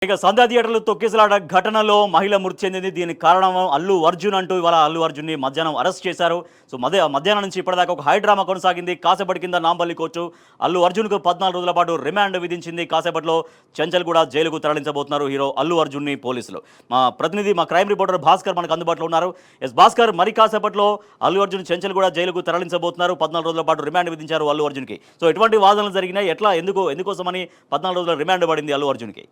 ఇక సంధ్యా థియేటర్లు తొక్కిసలాట ఘటనలో మహిళ మృతి చెందింది. దీనికి కారణం అల్లు అర్జున్ అంటూ ఇవాళ అల్లు అర్జున్ని మధ్యాహ్నం అరెస్ట్ చేశారు. సో మధ్యాహ్నం నుంచి ఇప్పటిదాకా ఒక హై డ్రామా కొనసాగింది. కాసేపటి కింద నాంపల్లి కోర్టు అల్లు అర్జున్కు 14 రోజుల పాటు రిమాండ్ విధించింది. కాసేపట్లో చెంచల్ కూడా జైలుకు తరలించబోతున్నారు హీరో అల్లు అర్జున్ని పోలీసులు. మా క్రైమ్ రిపోర్టర్ భాస్కర్ మనకు అందుబాటులో ఉన్నారు. భాస్కర్, మరి కాసేపట్లో అల్లు అర్జున్ చెంచల్ కూడా జైలుకు తరలించబోతున్నారు. 14 రోజుల పాటు రిమాండ్ విధించారు అల్లు అర్జున్కి. సో ఎటువంటి వాదనలు జరిగినాయి, ఎట్లా ఎందుకోసమని 14 రోజుల రిమాండ్ పడింది అల్లు అర్జున్కి?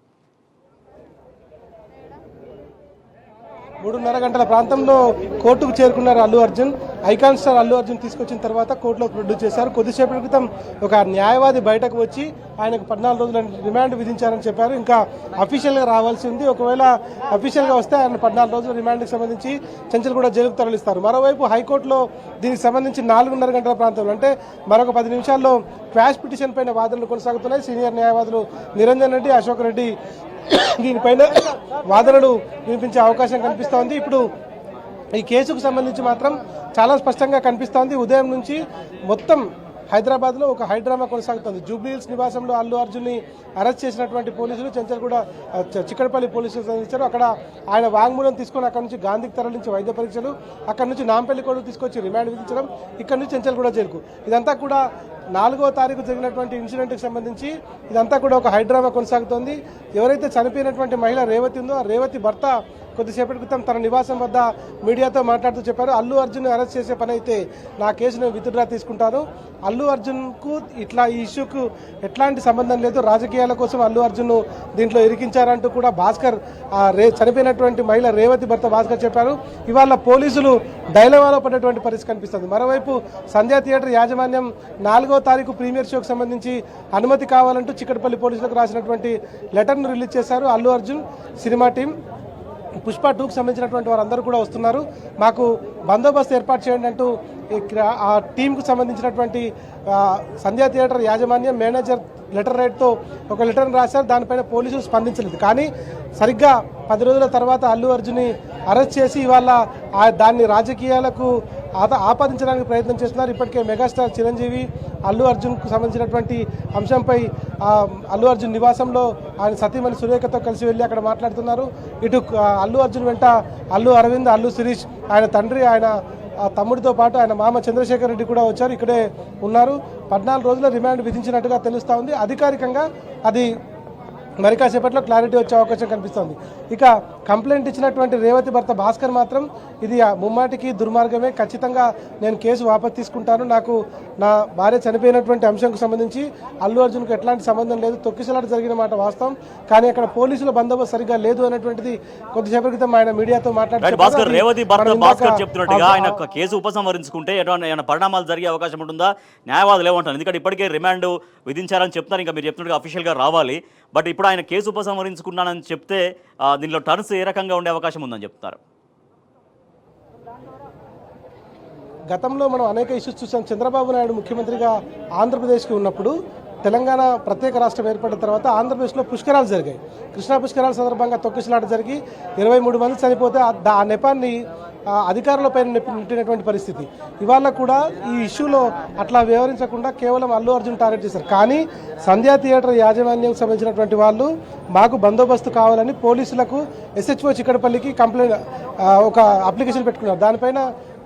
3:30 గంటల ప్రాంతంలో కోర్టుకు చేరుకున్నారు అల్లు అర్జున్. ఐకాన్ స్టార్ అల్లు అర్జున్ తీసుకొచ్చిన తర్వాత కోర్టులో ప్రొడ్యూస్ చేశారు. కొద్దిసేపటి క్రితం ఒక న్యాయవాది బయటకు వచ్చి ఆయనకు 14 రోజుల రిమాండ్ విధించారని చెప్పారు. ఇంకా అఫీషియల్గా రావాల్సి ఉంది. ఒకవేళ అఫీషియల్గా వస్తే ఆయన 14 రోజుల రిమాండ్కి సంబంధించి చెంచల్ కూడా జైలుకు తరలిస్తారు. మరోవైపు హైకోర్టులో దీనికి సంబంధించి 4:30 గంటల ప్రాంతంలో అంటే మరొక 10 నిమిషాల్లో క్వాష్ పిటిషన్ పైన వాదనలు కొనసాగుతున్నాయి. సీనియర్ న్యాయవాదులు నిరంజన్ రెడ్డి, అశోక్ రెడ్డి దీనిపైన వాదనలు వినిపించే అవకాశం కనిపిస్తోంది. ఇప్పుడు ఈ కేసుకు సంబంధించి మాత్రం చాలా స్పష్టంగా కనిపిస్తోంది. ఉదయం నుంచి మొత్తం హైదరాబాద్లో ఒక హైడ్రామా కొనసాగుతుంది. జూబ్లీహిల్స్ నివాసంలో అల్లు అర్జున్ని అరెస్ట్ చేసినటువంటి పోలీసులు చెంచల్ కూడా చిక్కడపల్లి పోలీసులు తరలించారు. అక్కడ ఆయన వాంగ్మూలం తీసుకొని అక్కడ నుంచి గాంధీకి తరలించి వైద్య పరీక్షలు, అక్కడ నుంచి నాంపల్లి కోర్టు తీసుకొచ్చి రిమాండ్ విధించడం, ఇక్కడ నుంచి చెంచల్ కూడా జైలుకు. ఇదంతా కూడా 4వ తారీఖు జరిగినటువంటి ఇన్సిడెంట్కి సంబంధించి ఇదంతా కూడా ఒక హైడ్రామా కొనసాగుతోంది. ఎవరైతే చనిపోయినటువంటి మహిళ రేవతి ఉందో ఆ రేవతి భర్త కొద్దిసేపటి క్రితం తన నివాసం వద్ద మీడియాతో మాట్లాడుతూ చెప్పారు, అల్లు అర్జున్ అరెస్ట్ చేసే పని అయితే నా కేసును విత్డ్రా తీసుకుంటాను. అల్లు అర్జున్కు ఇట్లా ఈ ఇష్యూకు ఎట్లాంటి సంబంధం లేదు, రాజకీయాల కోసం అల్లు అర్జున్ను దీంట్లో ఇరికించారంటూ కూడా భాస్కర్ చనిపోయినటువంటి మహిళ రేవతి భర్త భాస్కర్ చెప్పారు. ఇవాళ పోలీసులు డైలమాలో పడినటువంటి పరిస్థితి కనిపిస్తుంది. మరోవైపు సంధ్యా థియేటర్ యాజమాన్యం 4వ తారీఖు ప్రీమియర్ షోకు సంబంధించి అనుమతి కావాలంటూ చిక్కడపల్లి పోలీసులకు రాసినటువంటి లెటర్ను రిలీజ్ చేశారు. అల్లు అర్జున్ సినిమా టీం, పుష్ప 2కు సంబంధించినటువంటి వారందరూ కూడా వస్తున్నారు, మాకు బందోబస్తు ఏర్పాటు చేయండి అంటూ ఆ టీంకు సంబంధించినటువంటి సంధ్యా థియేటర్ యాజమాన్యం మేనేజర్ లెటర్ రైట్తో ఒక లెటర్ని రాశారు. దానిపైన పోలీసులు స్పందించలేదు. కానీ సరిగ్గా 10 రోజుల తర్వాత అల్లు అర్జున్ని అరెస్ట్ చేసి ఇవాళ దాన్ని రాజకీయాలకు ఆపాదించడానికి ప్రయత్నం చేస్తున్నారు. ఇప్పటికే మెగాస్టార్ చిరంజీవి అల్లు అర్జున్కు సంబంధించినటువంటి అంశంపై అల్లు అర్జున్ నివాసంలో ఆయన సతీమణి సురేఖతో కలిసి వెళ్ళి అక్కడ మాట్లాడుతున్నారు. ఇటు అల్లు అర్జున్ వెంట అల్లు అరవింద్, అల్లు శిరీష్, ఆయన తండ్రి, ఆయన తమ్ముడితో పాటు ఆయన మామ చంద్రశేఖర్ రెడ్డి కూడా వచ్చారు, ఇక్కడే ఉన్నారు. 14 రోజుల రిమాండ్ విధించినట్టుగా తెలుస్తూ ఉంది. అధికారికంగా అది మరి కాసేపట్లో క్లారిటీ వచ్చే అవకాశం కనిపిస్తోంది. ఇక కంప్లైంట్ ఇచ్చినటువంటి రేవతి భర్త భాస్కర్ మాత్రం ఇది ముమ్మాటికి దుర్మార్గమే, ఖచ్చితంగా నేను కేసు వాపసు తీసుకుంటాను, నాకు నా భార్య చనిపోయినటువంటి అంశంకు సంబంధించి అల్లు అర్జున్కు ఎట్లాంటి సంబంధం లేదు, తొక్కిసలాట జరిగిన మాట వాస్తవం, కానీ అక్కడ పోలీసుల బందోబస్తు సరిగ్గా లేదు అనేటువంటిది కొద్దిసేపటి క్రితం ఆయన మీడియాతో మాట్లాడారు. రేవతి భర్త భాస్కర్ చెప్తున్నట్టుగా ఆయన కేసు ఉపసంహరించుకుంటే ఎటువంటి పరిణామాలు జరిగే అవకాశం ఉంటుందా? న్యాయవాదులు ఏమంటారు? ఎందుకంటే ఇప్పటికే రిమాండ్ విధించారని చెప్తున్నారు, ఇంకా మీరు చెప్తున్నట్టుగా అఫీషియల్గా రావాలి. బట్ ఇప్పుడు ఆయన కేసు ఉపసంహరించుకున్నానని చెప్తే దీనిలో టర్న్స్ ఏ రకంగా ఉండే అవకాశం ఉందని చెప్తారు? గతంలో మనం అనేక ఇష్యూస్ చూసాం. చంద్రబాబు నాయుడు ముఖ్యమంత్రిగా ఆంధ్రప్రదేశ్కి ఉన్నప్పుడు తెలంగాణ ప్రత్యేక రాష్ట్రం ఏర్పడిన తర్వాత ఆంధ్రప్రదేశ్లో పుష్కరాలు జరిగాయి. కృష్ణా పుష్కరాల సందర్భంగా తొక్కిసలాట జరిగి 23 మంది చనిపోతే ఆ నెపాన్ని అధికారులపై నెట్టినటువంటి పరిస్థితి. ఇవాళ కూడా ఈ ఇష్యూలో అట్లా వ్యవహరించకుండా కేవలం అల్లు అర్జున్ టార్గెట్ చేశారు. కానీ సంధ్యా థియేటర్ యాజమాన్యం సంబంధించినటువంటి వాళ్ళు మాకు బందోబస్తు కావాలని పోలీసులకు SHO చిక్కడపల్లికి ఒక అప్లికేషన్ పెట్టుకున్నారు. దానిపైన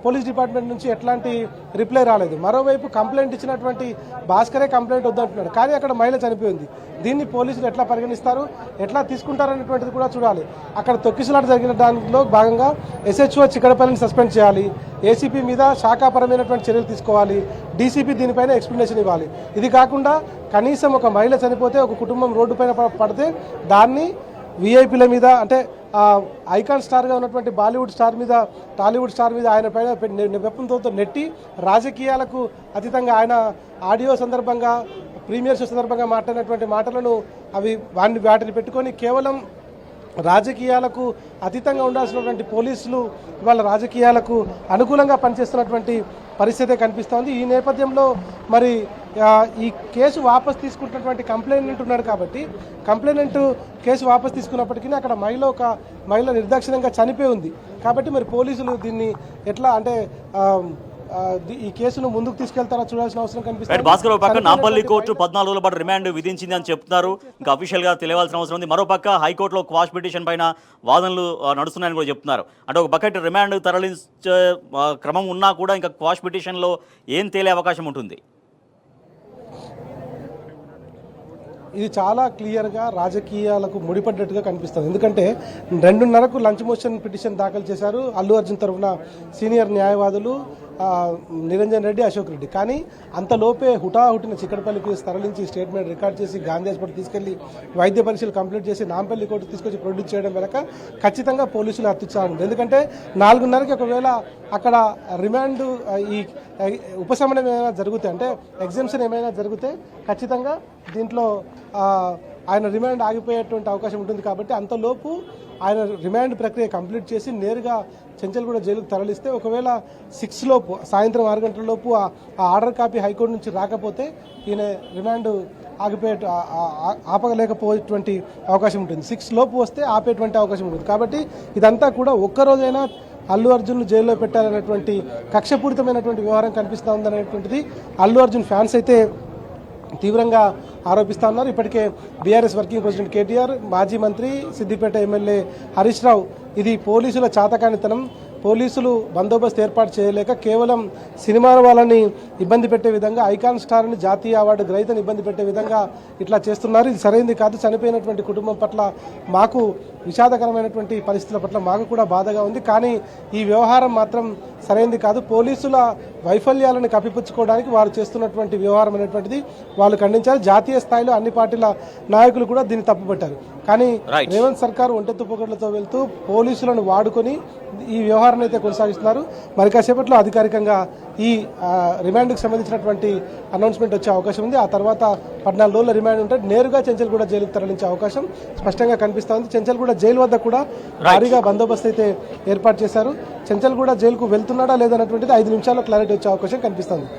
పోలీస్ డిపార్ట్మెంట్ నుంచి ఎట్లాంటి రిప్లై రాలేదు. మరోవైపు కంప్లైంట్ ఇచ్చినటువంటి భాస్కరే కంప్లైంట్ వద్దంటున్నాడు, కానీ అక్కడ మహిళ చనిపోయింది. దీన్ని పోలీసులు ఎట్లా పరిగణిస్తారు, ఎట్లా తీసుకుంటారనేటువంటిది కూడా చూడాలి. అక్కడ తొక్కిసలాట జరిగిన దానిలో భాగంగా SHO చిక్కడపల్లిని సస్పెండ్ చేయాలి, ACP మీద శాఖాపరమైనటువంటి చర్యలు తీసుకోవాలి, DCP దీనిపైన ఎక్స్ప్లెనేషన్ ఇవ్వాలి. ఇది కాకుండా కనీసం ఒక మహిళ చనిపోతే, ఒక కుటుంబం రోడ్డు పైన పడితే దాన్ని VIPల మీద, అంటే ఐకాన్ స్టార్గా ఉన్నటువంటి బాలీవుడ్ స్టార్ మీద, టాలీవుడ్ స్టార్ మీద ఆయన పైన వెప్పంతో నెట్టి రాజకీయాలకు అతీతంగా ఆయన ఆడియో సందర్భంగా, ప్రీమియర్ షో సందర్భంగా మాట్లాడినటువంటి మాటలను వాటిని పెట్టుకొని కేవలం రాజకీయాలకు అతీతంగా ఉండాల్సినటువంటి పోలీసులు ఇవాళ రాజకీయాలకు అనుకూలంగా పనిచేస్తున్నటువంటి పరిస్థితే కనిపిస్తోంది. ఈ నేపథ్యంలో మరి ఈ కేసు వాపసు తీసుకుంటున్నటువంటి కంప్లైనెంట్ ఉన్నాడు కాబట్టి కంప్లైనెంట్ కేసు వాపసు తీసుకున్నప్పటికీ అక్కడ మహిళ నిర్దాక్షిణ్యంగా చనిపోయి ఉంది కాబట్టి మరి పోలీసులు దీన్ని ఎట్లా అంటే ఈ కేసును ముందుకు తీసుకెళ్తారా చూడాల్సిన అవసరం రైట్ కనిపిస్తుంది. భాస్కర్, ఒక పక్క నాంపల్లి కోర్టు 14 రోజుల పాటు రిమాండ్ విధించింది అని చెప్తున్నారు. ఇంకా అఫీషియల్ గా తెలియాల్సిన అవసరం ఉంది. మరోపక్క హైకోర్టులో క్వాష్ పిటిషన్ పైన వాదనలు నడుస్తున్నాయని కూడా చెప్తున్నారు. అంటే ఒక పక్క రిమాండ్ తరలించే క్రమం ఉన్నా కూడా ఇంకా క్వాష్ పిటిషన్ లో ఏం తేలే అవకాశం ఉంటుంది? ఇది చాలా క్లియర్గా రాజకీయాలకు ముడిపడ్డట్టుగా కనిపిస్తుంది. ఎందుకంటే 2:30కు లంచ్ మోషన్ పిటిషన్ దాఖలు చేశారు అల్లు అర్జున్ తరఫున సీనియర్ న్యాయవాదులు నిరంజన్ రెడ్డి, అశోక్ రెడ్డి. కానీ అంతలోపే హుటాహుటిన చిక్కడపల్లికి తరలించి స్టేట్మెంట్ రికార్డ్ చేసి గాంధీ హాస్పిటల్ తీసుకెళ్లి వైద్య పరీక్షలు కంప్లీట్ చేసి నాంపల్లి కోర్టు తీసుకొచ్చి ప్రొడ్యూస్ చేయడం వెనక ఖచ్చితంగా పోలీసులు అత్యుత్సాహం. ఎందుకంటే 4:30కి ఒకవేళ అక్కడ రిమాండ్ ఈ ఉపశమనం ఏమైనా జరిగితే, అంటే ఎగ్జామ్షన్ ఏమైనా జరిగితే ఖచ్చితంగా దీంట్లో ఆయన రిమాండ్ ఆగిపోయేటువంటి అవకాశం ఉంటుంది. కాబట్టి అంతలోపు ఆయన రిమాండ్ ప్రక్రియ కంప్లీట్ చేసి నేరుగా చెంచల్గూడ జైలుకు తరలిస్తే, ఒకవేళ 6 లోపు సాయంత్రం 6 గంటల లోపు ఆ ఆర్డర్ కాపీ హైకోర్టు నుంచి రాకపోతే ఈయన రిమాండ్ ఆపలేకపోయేటువంటి అవకాశం ఉంటుంది. 6 లోపు వస్తే ఆపేటువంటి అవకాశం ఉంటుంది. కాబట్టి ఇదంతా కూడా ఒక్కరోజైనా అల్లు అర్జున్ జైల్లో పెట్టాలనేటువంటి కక్షపూరితమైనటువంటి వ్యవహారం కనిపిస్తూ ఉందనేటువంటిది అల్లు అర్జున్ ఫ్యాన్స్ అయితే తీవ్రంగా ఆరోపిస్తూ ఉన్నారు. ఇప్పటికే బీఆర్ఎస్ వర్కింగ్ ప్రెసిడెంట్ కేటీఆర్, మాజీ మంత్రి సిద్దిపేట ఎమ్మెల్యే హరీష్ రావు ఇది పోలీసుల చాతకానితనం, పోలీసులు బందోబస్తు ఏర్పాటు చేయలేక కేవలం సినిమా వాళ్ళని ఇబ్బంది పెట్టే విధంగా, ఐకాన్ స్టార్ని జాతీయ అవార్డు గ్రహీతని ఇబ్బంది పెట్టే విధంగా ఇట్లా చేస్తున్నారు. ఇది సరైనది కాదు. చనిపోయినటువంటి కుటుంబం పట్ల మాకు విషాదకరమైనటువంటి పరిస్థితుల పట్ల మాకు కూడా బాధగా ఉంది. కానీ ఈ వ్యవహారం మాత్రం సరైనది కాదు. పోలీసుల వైఫల్యాలను కప్పిపుచ్చుకోవడానికి వారు చేస్తున్నటువంటి వ్యవహారం అనేటువంటిది వాళ్ళు ఖండించారు. జాతీయ స్థాయిలో అన్ని పార్టీల నాయకులు కూడా దీన్ని తప్పుపట్టారు. కానీ రేవంత్ సర్కార్ ఒంటెత్తు పొగడ్లతో వెళ్తూ పోలీసులను వాడుకొని ఈ వ్యవహారాన్ని అయితే కొనసాగిస్తున్నారు. మరి కాసేపట్లో అధికారికంగా ఈ రిమాండ్కి సంబంధించినటువంటి అనౌన్స్మెంట్ వచ్చే అవకాశం ఉంది. ఆ తర్వాత 14 రోజుల రిమాండ్ ఉంటే నేరుగా చెంచల్గూడ జైలుకు తరలించే అవకాశం స్పష్టంగా కనిపిస్తూ ఉంది. చెంచల్గూడ జైలు వద్ద కూడా భారీగా బందోబస్తు అయితే ఏర్పాటు చేశారు. చెంచల్గూడ జైలుకు వెళ్తున్నాడా లేదన్నటువంటిది 5 నిమిషాల్లో క్లారిటీ వచ్చే అవకాశం కనిపిస్తుంది.